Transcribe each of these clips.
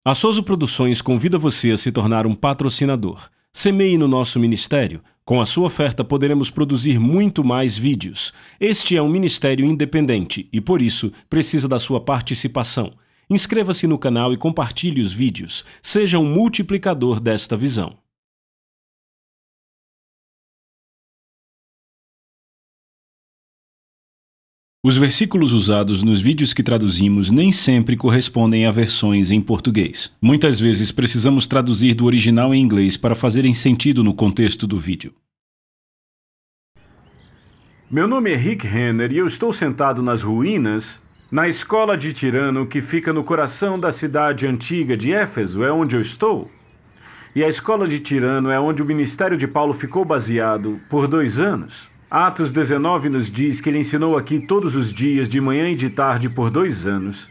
A Souza Produções convida você a se tornar um patrocinador. Semeie no nosso ministério. Com a sua oferta poderemos produzir muito mais vídeos. Este é um ministério independente e, por isso, precisa da sua participação. Inscreva-se no canal e compartilhe os vídeos. Seja um multiplicador desta visão. Os versículos usados nos vídeos que traduzimos nem sempre correspondem a versões em português. Muitas vezes precisamos traduzir do original em inglês para fazerem sentido no contexto do vídeo. Meu nome é Rick Renner e eu estou sentado nas ruínas, na escola de Tirano que fica no coração da cidade antiga de Éfeso, é onde eu estou. E a escola de Tirano é onde o ministério de Paulo ficou baseado por 2 anos. Atos 19 nos diz que ele ensinou aqui todos os dias, de manhã e de tarde, por 2 anos.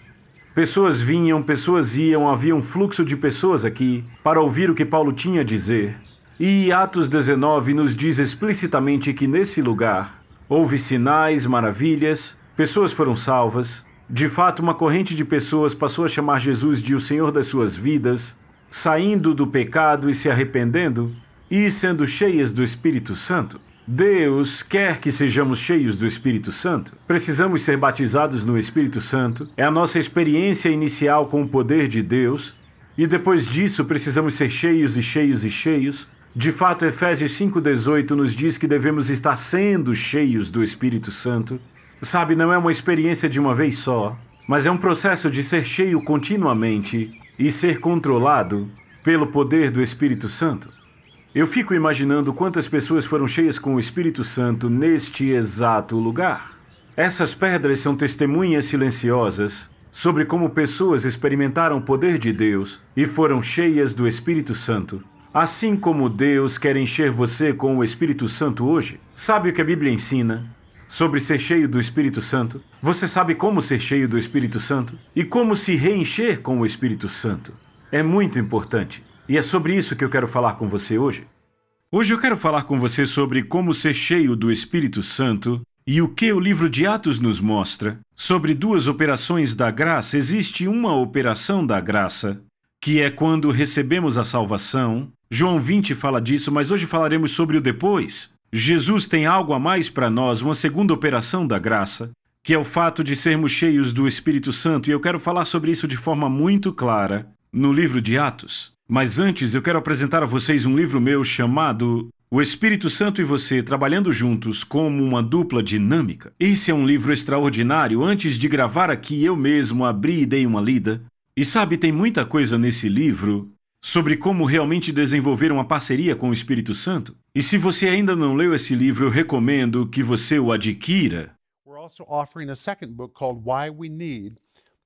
Pessoas vinham, pessoas iam, havia um fluxo de pessoas aqui para ouvir o que Paulo tinha a dizer. E Atos 19 nos diz explicitamente que nesse lugar houve sinais, maravilhas, pessoas foram salvas. De fato, uma corrente de pessoas passou a chamar Jesus de o Senhor das suas vidas, saindo do pecado e se arrependendo e sendo cheias do Espírito Santo. Deus quer que sejamos cheios do Espírito Santo. Precisamos ser batizados no Espírito Santo. É a nossa experiência inicial com o poder de Deus. E depois disso precisamos ser cheios e cheios e cheios. De fato, Efésios 5,18 nos diz que devemos estar sendo cheios do Espírito Santo. Sabe, não é uma experiência de uma vez só, mas é um processo de ser cheio continuamente e ser controlado pelo poder do Espírito Santo. Eu fico imaginando quantas pessoas foram cheias com o Espírito Santo neste exato lugar. Essas pedras são testemunhas silenciosas sobre como pessoas experimentaram o poder de Deus e foram cheias do Espírito Santo. Assim como Deus quer encher você com o Espírito Santo hoje. Sabe o que a Bíblia ensina sobre ser cheio do Espírito Santo? Você sabe como ser cheio do Espírito Santo? E como se reencher com o Espírito Santo? É muito importante. E é sobre isso que eu quero falar com você hoje. Hoje eu quero falar com você sobre como ser cheio do Espírito Santo e o que o livro de Atos nos mostra sobre 2 operações da graça. Existe uma operação da graça, que é quando recebemos a salvação. João 20 fala disso, mas hoje falaremos sobre o depois. Jesus tem algo a mais para nós, uma segunda operação da graça, que é o fato de sermos cheios do Espírito Santo, e eu quero falar sobre isso de forma muito clara no livro de Atos. Mas antes, eu quero apresentar a vocês um livro meu chamado O Espírito Santo e Você Trabalhando Juntos como uma Dupla Dinâmica. Esse é um livro extraordinário. Antes de gravar aqui, eu mesmo abri e dei uma lida. E sabe, tem muita coisa nesse livro sobre como realmente desenvolver uma parceria com o Espírito Santo. E se você ainda não leu esse livro, eu recomendo que você o adquira. We're also offering a second book called Why We Need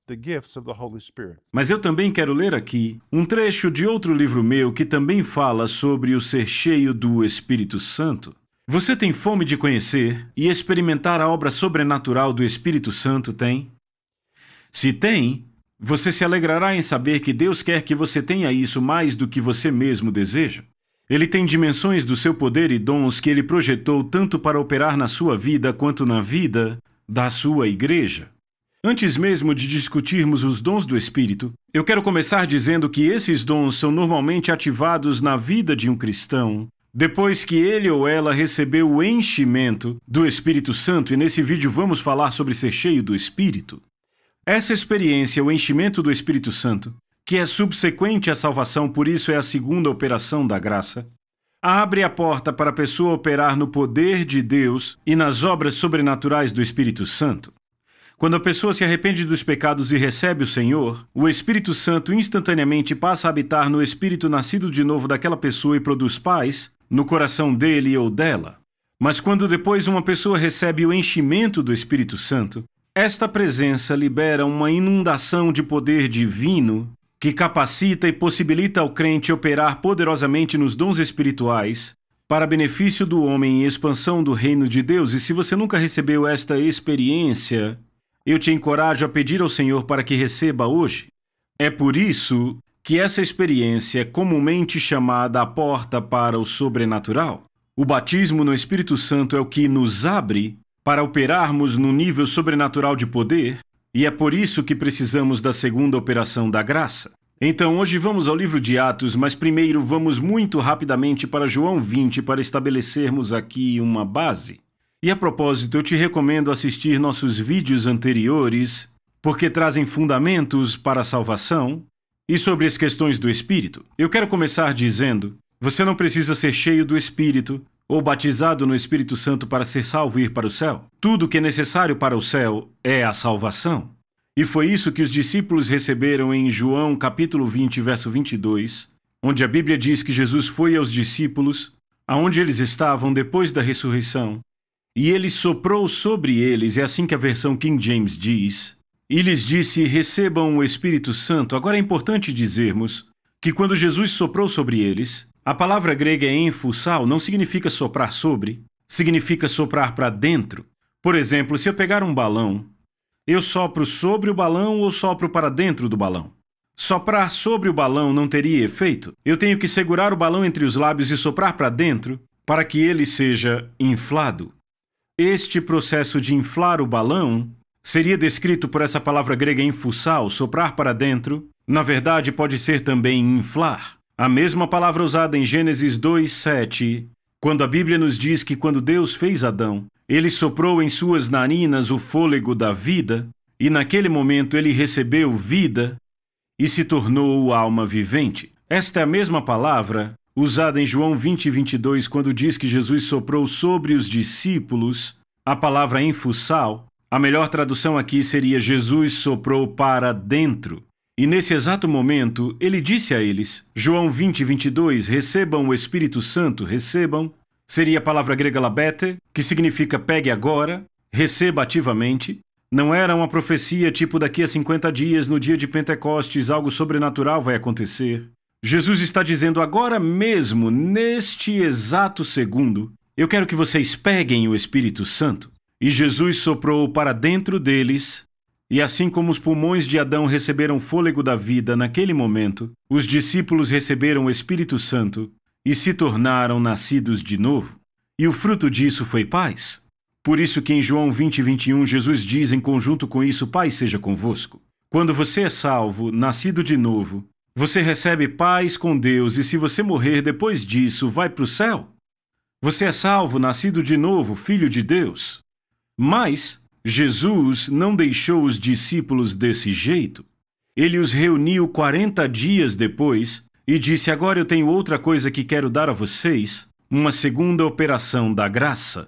the Gifts of the Holy Spirit. Mas eu também quero ler aqui um trecho de outro livro meu que também fala sobre o ser cheio do Espírito Santo. Você tem fome de conhecer e experimentar a obra sobrenatural do Espírito Santo, tem? Se tem, você se alegrará em saber que Deus quer que você tenha isso mais do que você mesmo deseja. Ele tem dimensões do seu poder e dons que ele projetou tanto para operar na sua vida quanto na vida da sua igreja. Antes mesmo de discutirmos os dons do Espírito, eu quero começar dizendo que esses dons são normalmente ativados na vida de um cristão depois que ele ou ela recebeu o enchimento do Espírito Santo, e nesse vídeo vamos falar sobre ser cheio do Espírito. Essa experiência, o enchimento do Espírito Santo, que é subsequente à salvação, por isso é a segunda operação da graça, abre a porta para a pessoa operar no poder de Deus e nas obras sobrenaturais do Espírito Santo. Quando a pessoa se arrepende dos pecados e recebe o Senhor, o Espírito Santo instantaneamente passa a habitar no espírito nascido de novo daquela pessoa e produz paz no coração dele ou dela. Mas quando depois uma pessoa recebe o enchimento do Espírito Santo, esta presença libera uma inundação de poder divino que capacita e possibilita ao crente operar poderosamente nos dons espirituais para benefício do homem e expansão do reino de Deus. E se você nunca recebeu esta experiência, eu te encorajo a pedir ao Senhor para que receba hoje. É por isso que essa experiência é comumente chamada a porta para o sobrenatural. O batismo no Espírito Santo é o que nos abre para operarmos no nível sobrenatural de poder, e é por isso que precisamos da segunda operação da graça. Então, hoje vamos ao livro de Atos, mas primeiro vamos muito rapidamente para João 20 para estabelecermos aqui uma base. E a propósito, eu te recomendo assistir nossos vídeos anteriores, porque trazem fundamentos para a salvação e sobre as questões do Espírito. Eu quero começar dizendo, você não precisa ser cheio do Espírito ou batizado no Espírito Santo para ser salvo e ir para o céu. Tudo que é necessário para o céu é a salvação. E foi isso que os discípulos receberam em João capítulo 20, verso 22, onde a Bíblia diz que Jesus foi aos discípulos, aonde eles estavam depois da ressurreição, e ele soprou sobre eles, é assim que a versão King James diz, e lhes disse, recebam o Espírito Santo. Agora é importante dizermos que quando Jesus soprou sobre eles, a palavra grega enfusal não significa soprar sobre, significa soprar para dentro. Por exemplo, se eu pegar um balão, eu sopro sobre o balão ou sopro para dentro do balão? Soprar sobre o balão não teria efeito. Eu tenho que segurar o balão entre os lábios e soprar para dentro para que ele seja inflado. Este processo de inflar o balão seria descrito por essa palavra grega enfusal, soprar para dentro. Na verdade, pode ser também inflar. A mesma palavra usada em Gênesis 2:7, quando a Bíblia nos diz que quando Deus fez Adão, ele soprou em suas narinas o fôlego da vida, e naquele momento ele recebeu vida e se tornou alma vivente. Esta é a mesma palavra usada em João 20:22, quando diz que Jesus soprou sobre os discípulos a palavra enfusal. A melhor tradução aqui seria Jesus soprou para dentro. E nesse exato momento, ele disse a eles, João 20:22, recebam o Espírito Santo, recebam. Seria a palavra grega labete, que significa pegue agora, receba ativamente. Não era uma profecia tipo daqui a 50 dias, no dia de Pentecostes, algo sobrenatural vai acontecer. Jesus está dizendo agora mesmo, neste exato segundo, eu quero que vocês peguem o Espírito Santo. E Jesus soprou para dentro deles, e assim como os pulmões de Adão receberam fôlego da vida naquele momento, os discípulos receberam o Espírito Santo e se tornaram nascidos de novo. E o fruto disso foi paz. Por isso que em João 20:21 Jesus diz em conjunto com isso, paz seja convosco. Quando você é salvo, nascido de novo, você recebe paz com Deus e se você morrer depois disso, vai para o céu. Você é salvo, nascido de novo, filho de Deus. Mas Jesus não deixou os discípulos desse jeito. Ele os reuniu 40 dias depois e disse, agora eu tenho outra coisa que quero dar a vocês, uma segunda operação da graça.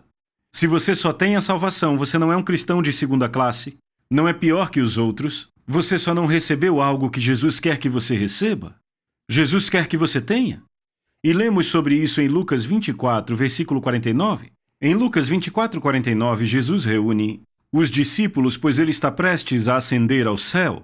Se você só tem a salvação, você não é um cristão de segunda classe, não é pior que os outros, você só não recebeu algo que Jesus quer que você receba. Jesus quer que você tenha. E lemos sobre isso em Lucas 24, versículo 49. Em Lucas 24:49, Jesus reúne os discípulos, pois ele está prestes a ascender ao céu.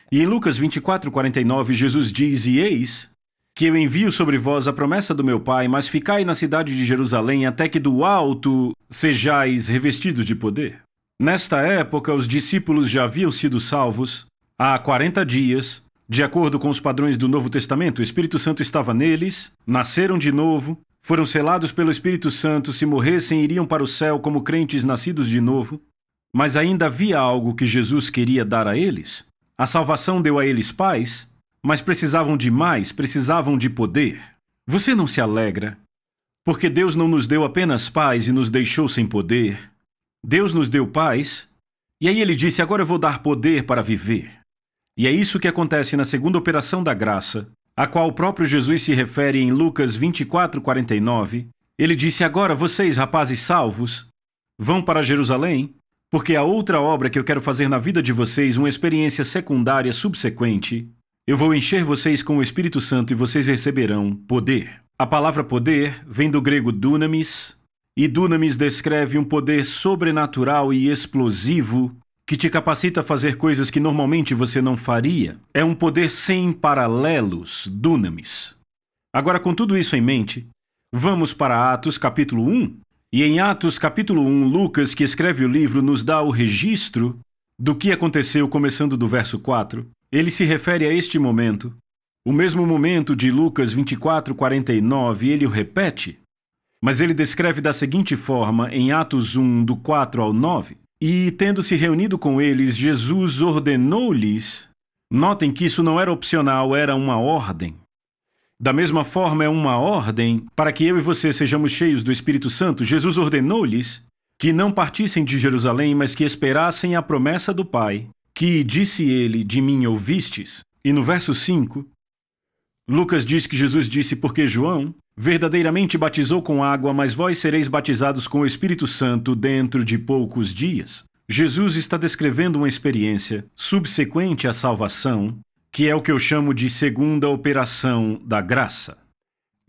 E em Lucas 24:49, Jesus diz, e eis que eu envio sobre vós a promessa do meu Pai, mas ficai na cidade de Jerusalém até que do alto sejais revestidos de poder. Nesta época, os discípulos já haviam sido salvos há 40 dias, de acordo com os padrões do Novo Testamento. O Espírito Santo estava neles, nasceram de novo, foram selados pelo Espírito Santo, se morressem iriam para o céu como crentes nascidos de novo. Mas ainda havia algo que Jesus queria dar a eles. A salvação deu a eles paz, mas precisavam de mais, precisavam de poder. Você não se alegra, porque Deus não nos deu apenas paz e nos deixou sem poder. Deus nos deu paz, e aí ele disse, agora eu vou dar poder para viver. E é isso que acontece na segunda operação da graça, a qual o próprio Jesus se refere em Lucas 24:49. Ele disse, agora vocês, rapazes salvos, vão para Jerusalém, porque a outra obra que eu quero fazer na vida de vocês, uma experiência secundária subsequente, eu vou encher vocês com o Espírito Santo e vocês receberão poder. A palavra poder vem do grego dunamis, e dunamis descreve um poder sobrenatural e explosivo que te capacita a fazer coisas que normalmente você não faria. É um poder sem paralelos, dunamis. Agora, com tudo isso em mente, vamos para Atos capítulo 1. E em Atos capítulo 1, Lucas, que escreve o livro, nos dá o registro do que aconteceu começando do verso 4. Ele se refere a este momento, o mesmo momento de Lucas 24:49, ele o repete, mas ele descreve da seguinte forma em Atos 1, do 4 ao 9. E, tendo se reunido com eles, Jesus ordenou-lhes Notem que isso não era opcional, era uma ordem. Da mesma forma, é uma ordem para que eu e você sejamos cheios do Espírito Santo. Jesus ordenou-lhes que não partissem de Jerusalém, mas que esperassem a promessa do Pai, que, disse ele, de mim ouvistes. E no verso 5, Lucas diz que Jesus disse, porque João verdadeiramente batizou com água, mas vós sereis batizados com o Espírito Santo dentro de poucos dias. Jesus está descrevendo uma experiência subsequente à salvação, que é o que eu chamo de segunda operação da graça.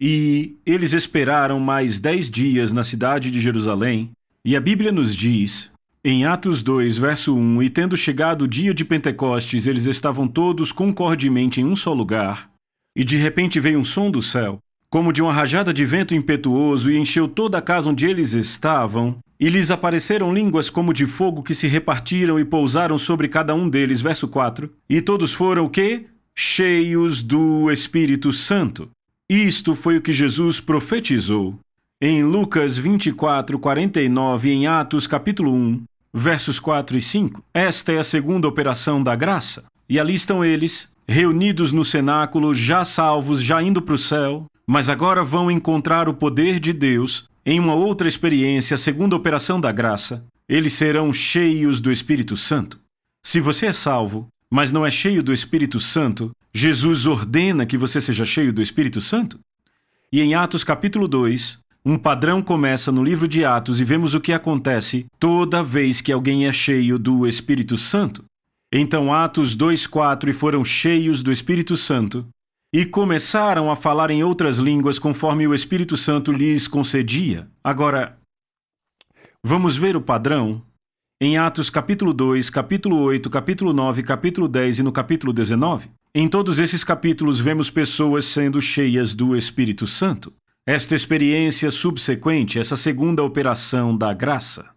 E eles esperaram mais 10 dias na cidade de Jerusalém, e a Bíblia nos diz, em Atos 2, verso 1, e tendo chegado o dia de Pentecostes, eles estavam todos concordemente em um só lugar, e de repente veio um som do céu, como de uma rajada de vento impetuoso, e encheu toda a casa onde eles estavam, e lhes apareceram línguas como de fogo que se repartiram e pousaram sobre cada um deles. Verso 4. E todos foram o quê? Cheios do Espírito Santo. Isto foi o que Jesus profetizou em Lucas 24, 49 e em Atos capítulo 1, versos 4 e 5. Esta é a segunda operação da graça. E ali estão eles, reunidos no cenáculo, já salvos, já indo para o céu, mas agora vão encontrar o poder de Deus em uma outra experiência, a segunda operação da graça. Eles serão cheios do Espírito Santo. Se você é salvo, mas não é cheio do Espírito Santo, Jesus ordena que você seja cheio do Espírito Santo. E em Atos capítulo 2, um padrão começa no livro de Atos e vemos o que acontece toda vez que alguém é cheio do Espírito Santo. Então Atos 2:4, e foram cheios do Espírito Santo, e começaram a falar em outras línguas conforme o Espírito Santo lhes concedia. Agora, vamos ver o padrão em Atos capítulo 2, capítulo 8, capítulo 9, capítulo 10 e no capítulo 19. Em todos esses capítulos vemos pessoas sendo cheias do Espírito Santo. Esta experiência subsequente, essa segunda operação da graça.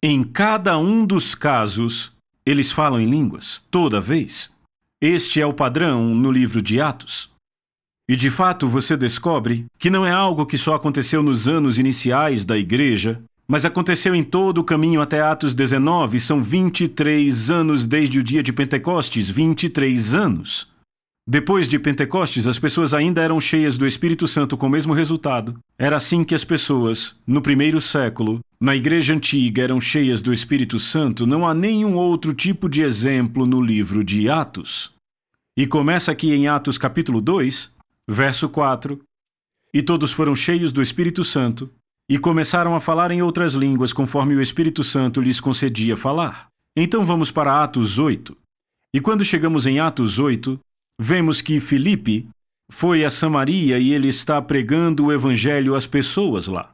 Em cada um dos casos, eles falam em línguas, toda vez. Este é o padrão no livro de Atos. E de fato você descobre que não é algo que só aconteceu nos anos iniciais da igreja, mas aconteceu em todo o caminho até Atos 19. São 23 anos desde o dia de Pentecostes, 23 anos. Depois de Pentecostes, as pessoas ainda eram cheias do Espírito Santo com o mesmo resultado. Era assim que as pessoas, no primeiro século, na igreja antiga, eram cheias do Espírito Santo. Não há nenhum outro tipo de exemplo no livro de Atos. E começa aqui em Atos capítulo 2, verso 4. E todos foram cheios do Espírito Santo, e começaram a falar em outras línguas, conforme o Espírito Santo lhes concedia falar. Então vamos para Atos 8. E quando chegamos em Atos 8, vemos que Filipe foi a Samaria e ele está pregando o evangelho às pessoas lá.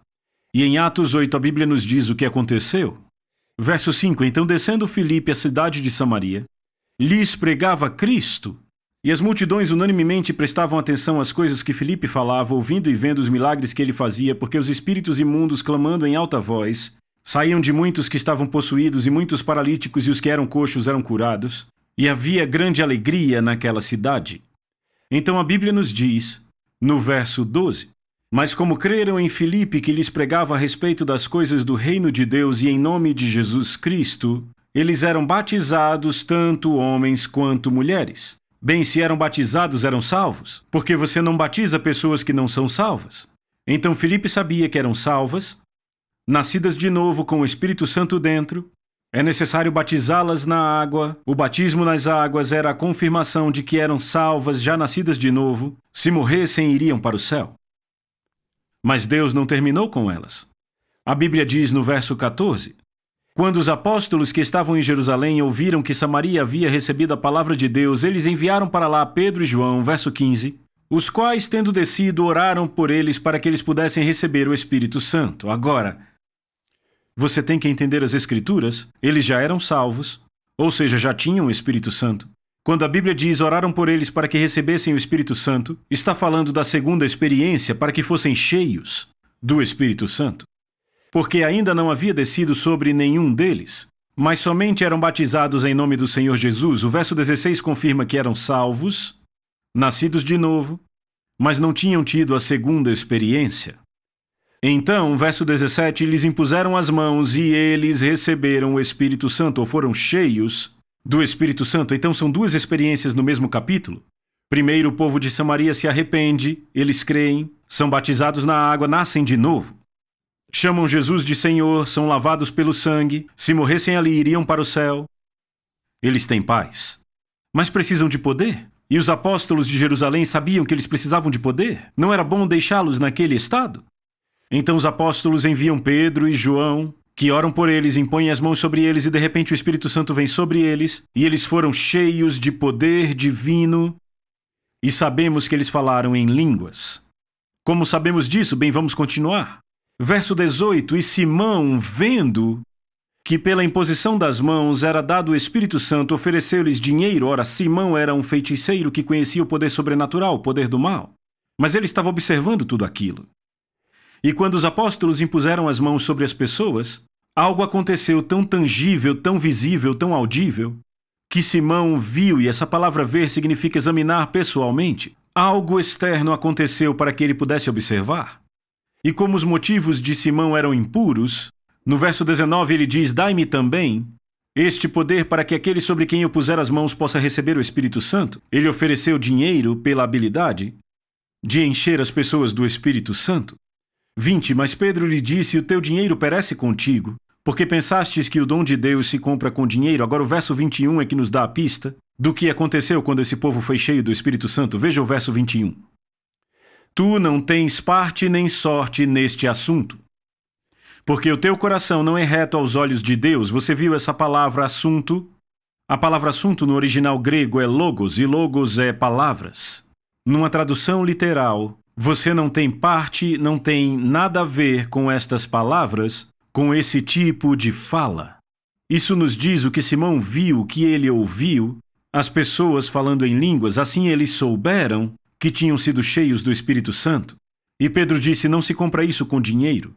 E em Atos 8 a Bíblia nos diz o que aconteceu. Verso 5. Então descendo Filipe à cidade de Samaria, lhes pregava Cristo. E as multidões unanimemente prestavam atenção às coisas que Filipe falava, ouvindo e vendo os milagres que ele fazia, porque os espíritos imundos, clamando em alta voz, saíam de muitos que estavam possuídos, e muitos paralíticos e os que eram coxos eram curados. E havia grande alegria naquela cidade. Então a Bíblia nos diz, no verso 12, mas como creram em Filipe, que lhes pregava a respeito das coisas do reino de Deus e em nome de Jesus Cristo, eles eram batizados, tanto homens quanto mulheres. Bem, se eram batizados, eram salvos, porque você não batiza pessoas que não são salvas. Então Filipe sabia que eram salvas, nascidas de novo com o Espírito Santo dentro. É necessário batizá-las na água. O batismo nas águas era a confirmação de que eram salvas, já nascidas de novo. Se morressem, iriam para o céu. Mas Deus não terminou com elas. A Bíblia diz no verso 14, quando os apóstolos que estavam em Jerusalém ouviram que Samaria havia recebido a palavra de Deus, eles enviaram para lá Pedro e João, verso 15, os quais, tendo descido, oraram por eles para que eles pudessem receber o Espírito Santo. Agora, você tem que entender as Escrituras, eles já eram salvos, ou seja, já tinham o Espírito Santo. Quando a Bíblia diz oraram por eles para que recebessem o Espírito Santo, está falando da segunda experiência para que fossem cheios do Espírito Santo. Porque ainda não havia descido sobre nenhum deles, mas somente eram batizados em nome do Senhor Jesus. O verso 16 confirma que eram salvos, nascidos de novo, mas não tinham tido a segunda experiência. Então, verso 17, lhes impuseram as mãos e eles receberam o Espírito Santo, ou foram cheios do Espírito Santo. Então são duas experiências no mesmo capítulo. Primeiro, o povo de Samaria se arrepende, eles creem, são batizados na água, nascem de novo. Chamam Jesus de Senhor, são lavados pelo sangue, se morressem ali iriam para o céu. Eles têm paz, mas precisam de poder. E os apóstolos de Jerusalém sabiam que eles precisavam de poder. Não era bom deixá-los naquele estado? Então os apóstolos enviam Pedro e João, que oram por eles, impõem as mãos sobre eles e de repente o Espírito Santo vem sobre eles e eles foram cheios de poder divino e sabemos que eles falaram em línguas. Como sabemos disso? Bem, vamos continuar. Verso 18, e Simão, vendo que pela imposição das mãos era dado o Espírito Santo, ofereceu-lhes dinheiro. Ora, Simão era um feiticeiro que conhecia o poder sobrenatural, o poder do mal. Mas ele estava observando tudo aquilo. E quando os apóstolos impuseram as mãos sobre as pessoas, algo aconteceu tão tangível, tão visível, tão audível, que Simão viu, e essa palavra ver significa examinar pessoalmente. Algo externo aconteceu para que ele pudesse observar. E como os motivos de Simão eram impuros, no verso 19 ele diz, dai-me também este poder para que aquele sobre quem eu puser as mãos possa receber o Espírito Santo. Ele ofereceu dinheiro pela habilidade de encher as pessoas do Espírito Santo. 20, mas Pedro lhe disse, o teu dinheiro perece contigo, porque pensastes que o dom de Deus se compra com dinheiro. Agora o verso 21 é que nos dá a pista do que aconteceu quando esse povo foi cheio do Espírito Santo. Veja o verso 21. Tu não tens parte nem sorte neste assunto, porque o teu coração não é reto aos olhos de Deus. Você viu essa palavra assunto? A palavra assunto no original grego é logos, e logos é palavras. Numa tradução literal, você não tem parte, não tem nada a ver com estas palavras, com esse tipo de fala. Isso nos diz o que Simão viu, o que ele ouviu, as pessoas falando em línguas, assim eles souberam que tinham sido cheios do Espírito Santo. E Pedro disse, não se compra isso com dinheiro.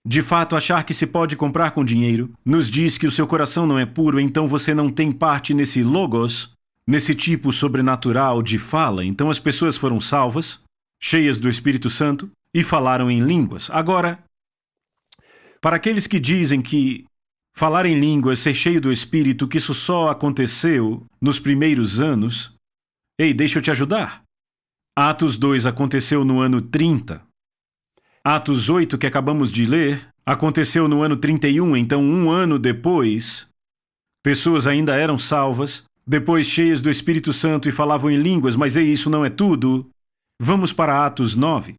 De fato, achar que se pode comprar com dinheiro nos diz que o seu coração não é puro, então você não tem parte nesse logos, nesse tipo sobrenatural de fala. Então as pessoas foram salvas, cheias do Espírito Santo, e falaram em línguas. Agora, para aqueles que dizem que falar em línguas, ser cheio do Espírito, que isso só aconteceu nos primeiros anos, ei, deixa eu te ajudar. Atos 2 aconteceu no ano 30. Atos 8, que acabamos de ler, aconteceu no ano 31, então um ano depois, pessoas ainda eram salvas, depois cheias do Espírito Santo e falavam em línguas, mas ei, isso não é tudo. Vamos para Atos 9.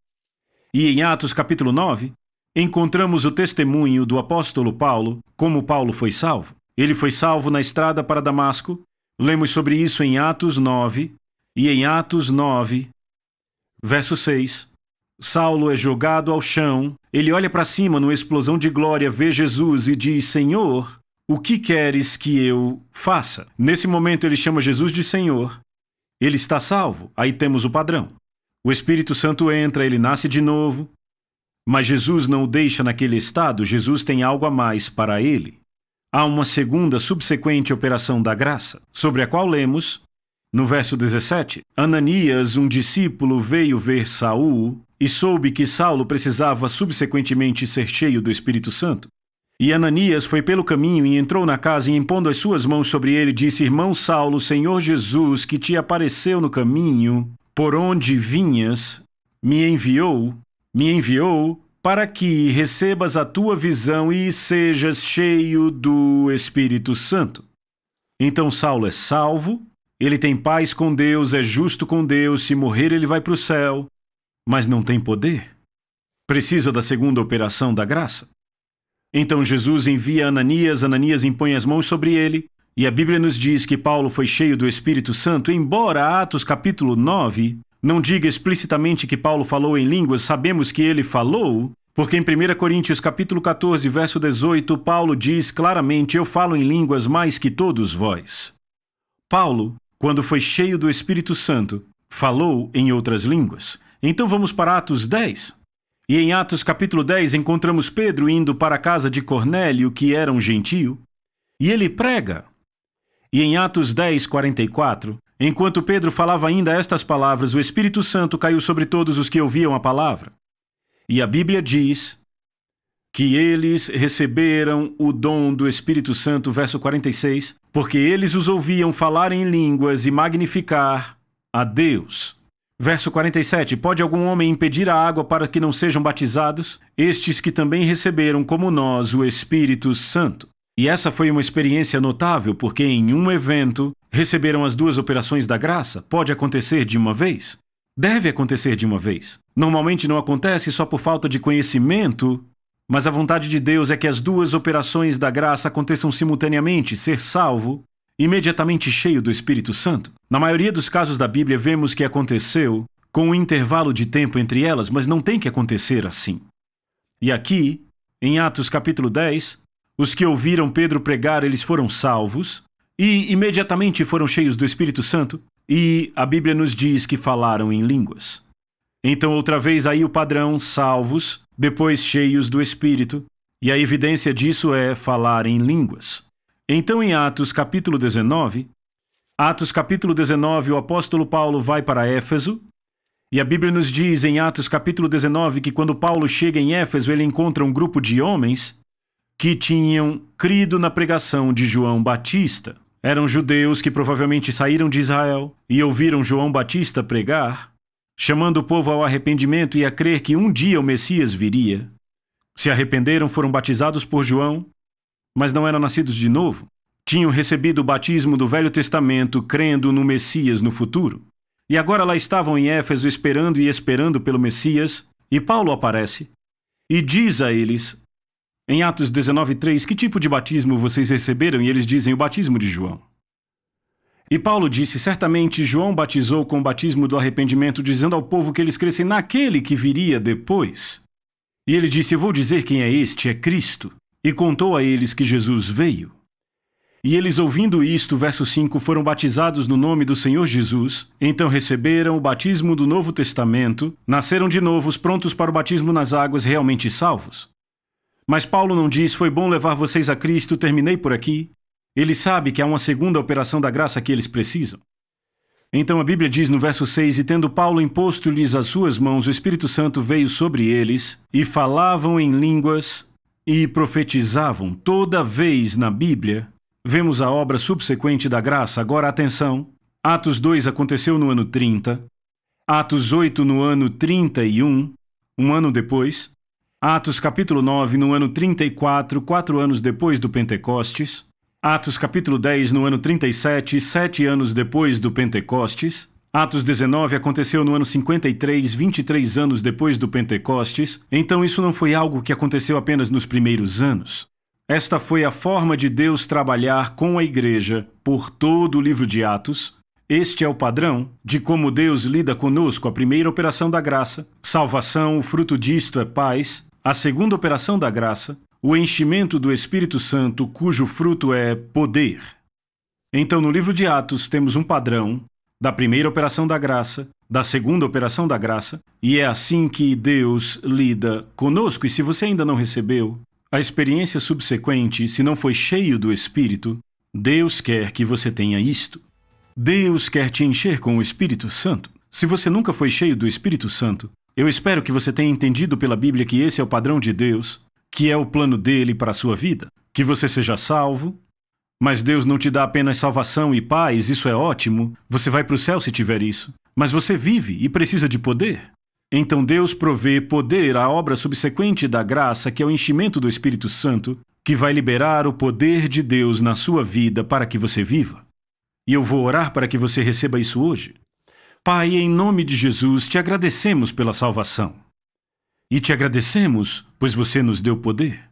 E em Atos capítulo 9, encontramos o testemunho do apóstolo Paulo, como Paulo foi salvo. Ele foi salvo na estrada para Damasco. Lemos sobre isso em Atos 9, e em Atos 9, verso 6, Saulo é jogado ao chão, ele olha para cima numa explosão de glória, vê Jesus e diz, Senhor, o que queres que eu faça? Nesse momento ele chama Jesus de Senhor, ele está salvo, aí temos o padrão. O Espírito Santo entra, ele nasce de novo, mas Jesus não o deixa naquele estado, Jesus tem algo a mais para ele. Há uma segunda subsequente operação da graça, sobre a qual lemos, no verso 17, Ananias, um discípulo, veio ver Saul e soube que Saulo precisava subsequentemente ser cheio do Espírito Santo. E Ananias foi pelo caminho e entrou na casa e impondo as suas mãos sobre ele, disse, irmão Saulo, o Senhor Jesus, que te apareceu no caminho, por onde vinhas, me enviou para que recebas a tua visão e sejas cheio do Espírito Santo. Então Saulo é salvo, ele tem paz com Deus, é justo com Deus, se morrer ele vai para o céu, mas não tem poder. Precisa da segunda operação da graça. Então Jesus envia Ananias, Ananias impõe as mãos sobre ele, e a Bíblia nos diz que Paulo foi cheio do Espírito Santo, embora Atos capítulo 9 não diga explicitamente que Paulo falou em línguas, sabemos que ele falou, porque em 1 Coríntios capítulo 14, verso 18, Paulo diz claramente, eu falo em línguas mais que todos vós. Paulo, quando foi cheio do Espírito Santo, falou em outras línguas. Então vamos para Atos 10. E em Atos capítulo 10 encontramos Pedro indo para a casa de Cornélio, que era um gentio, e ele prega. E em Atos 10, 44, enquanto Pedro falava ainda estas palavras, o Espírito Santo caiu sobre todos os que ouviam a palavra. E a Bíblia diz que eles receberam o dom do Espírito Santo, verso 46, porque eles os ouviam falar em línguas e magnificar a Deus. Verso 47, pode algum homem impedir a água para que não sejam batizados? Estes que também receberam, como nós, o Espírito Santo. E essa foi uma experiência notável, porque em um evento receberam as duas operações da graça. Pode acontecer de uma vez? Deve acontecer de uma vez. Normalmente não acontece só por falta de conhecimento, mas a vontade de Deus é que as duas operações da graça aconteçam simultaneamente, ser salvo, imediatamente cheio do Espírito Santo. Na maioria dos casos da Bíblia vemos que aconteceu com um intervalo de tempo entre elas, mas não tem que acontecer assim. E aqui, em Atos capítulo 10, os que ouviram Pedro pregar, eles foram salvos e imediatamente foram cheios do Espírito Santo, e a Bíblia nos diz que falaram em línguas. Então, outra vez aí o padrão, salvos, depois cheios do Espírito, e a evidência disso é falar em línguas. Então, em Atos capítulo 19, o apóstolo Paulo vai para Éfeso, e a Bíblia nos diz em Atos capítulo 19 que quando Paulo chega em Éfeso, ele encontra um grupo de homens que tinham crido na pregação de João Batista. Eram judeus que provavelmente saíram de Israel e ouviram João Batista pregar, chamando o povo ao arrependimento e a crer que um dia o Messias viria. Se arrependeram, foram batizados por João, mas não eram nascidos de novo. Tinham recebido o batismo do Velho Testamento, crendo no Messias no futuro. E agora lá estavam em Éfeso esperando e esperando pelo Messias, e Paulo aparece e diz a eles, em Atos 19:3, que tipo de batismo vocês receberam? E eles dizem, o batismo de João. E Paulo disse, certamente João batizou com o batismo do arrependimento, dizendo ao povo que eles crescem naquele que viria depois. E ele disse, eu vou dizer quem é este, é Cristo. E contou a eles que Jesus veio. E eles, ouvindo isto, verso 5, foram batizados no nome do Senhor Jesus, então receberam o batismo do Novo Testamento, nasceram de novo, prontos para o batismo nas águas, realmente salvos. Mas Paulo não diz, foi bom levar vocês a Cristo, terminei por aqui. Ele sabe que há uma segunda operação da graça que eles precisam. Então a Bíblia diz no verso 6, e tendo Paulo imposto-lhes as suas mãos, o Espírito Santo veio sobre eles, e falavam em línguas, e profetizavam. Toda vez na Bíblia, vemos a obra subsequente da graça. Agora atenção, Atos 2 aconteceu no ano 30, Atos 8 no ano 31, um ano depois, Atos capítulo 9 no ano 34, 4 anos depois do Pentecostes, Atos capítulo 10 no ano 37, 7 anos depois do Pentecostes, Atos 19 aconteceu no ano 53, 23 anos depois do Pentecostes, então isso não foi algo que aconteceu apenas nos primeiros anos. Esta foi a forma de Deus trabalhar com a igreja por todo o livro de Atos. Este é o padrão de como Deus lida conosco. A primeira operação da graça, salvação, o fruto disto é paz. A segunda operação da graça, o enchimento do Espírito Santo, cujo fruto é poder. Então, no livro de Atos, temos um padrão da primeira operação da graça, da segunda operação da graça, e é assim que Deus lida conosco. E se você ainda não recebeu a experiência subsequente, se não foi cheio do Espírito, Deus quer que você tenha isto. Deus quer te encher com o Espírito Santo. Se você nunca foi cheio do Espírito Santo, eu espero que você tenha entendido pela Bíblia que esse é o padrão de Deus, que é o plano dele para a sua vida. Que você seja salvo, mas Deus não te dá apenas salvação e paz, isso é ótimo, você vai para o céu se tiver isso. Mas você vive e precisa de poder. Então Deus provê poder à obra subsequente da graça, que é o enchimento do Espírito Santo, que vai liberar o poder de Deus na sua vida para que você viva. E eu vou orar para que você receba isso hoje. Pai, em nome de Jesus, te agradecemos pela salvação. E te agradecemos, pois você nos deu poder.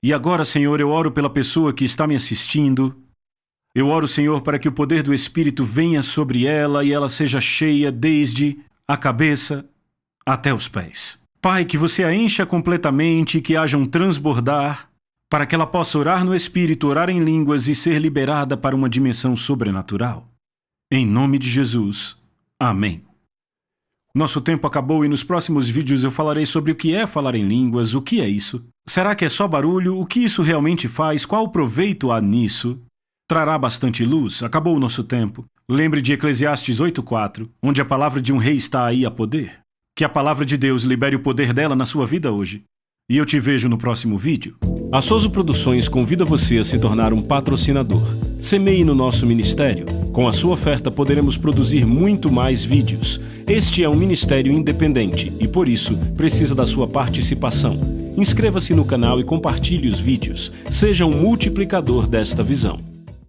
E agora, Senhor, eu oro pela pessoa que está me assistindo. Eu oro, Senhor, para que o poder do Espírito venha sobre ela e ela seja cheia desde a cabeça até os pés. Pai, que você a encha completamente, que haja um transbordar, para que ela possa orar no Espírito, orar em línguas e ser liberada para uma dimensão sobrenatural. Em nome de Jesus. Amém. Nosso tempo acabou e nos próximos vídeos eu falarei sobre o que é falar em línguas, o que é isso. Será que é só barulho? O que isso realmente faz? Qual proveito há nisso? Trará bastante luz? Acabou o nosso tempo. Lembre de Eclesiastes 8:4, onde a palavra de um rei está aí a poder. Que a palavra de Deus libere o poder dela na sua vida hoje. E eu te vejo no próximo vídeo. A Soso Produções convida você a se tornar um patrocinador. Semeie no nosso ministério. Com a sua oferta poderemos produzir muito mais vídeos. Este é um ministério independente e, por isso, precisa da sua participação. Inscreva-se no canal e compartilhe os vídeos. Seja um multiplicador desta visão.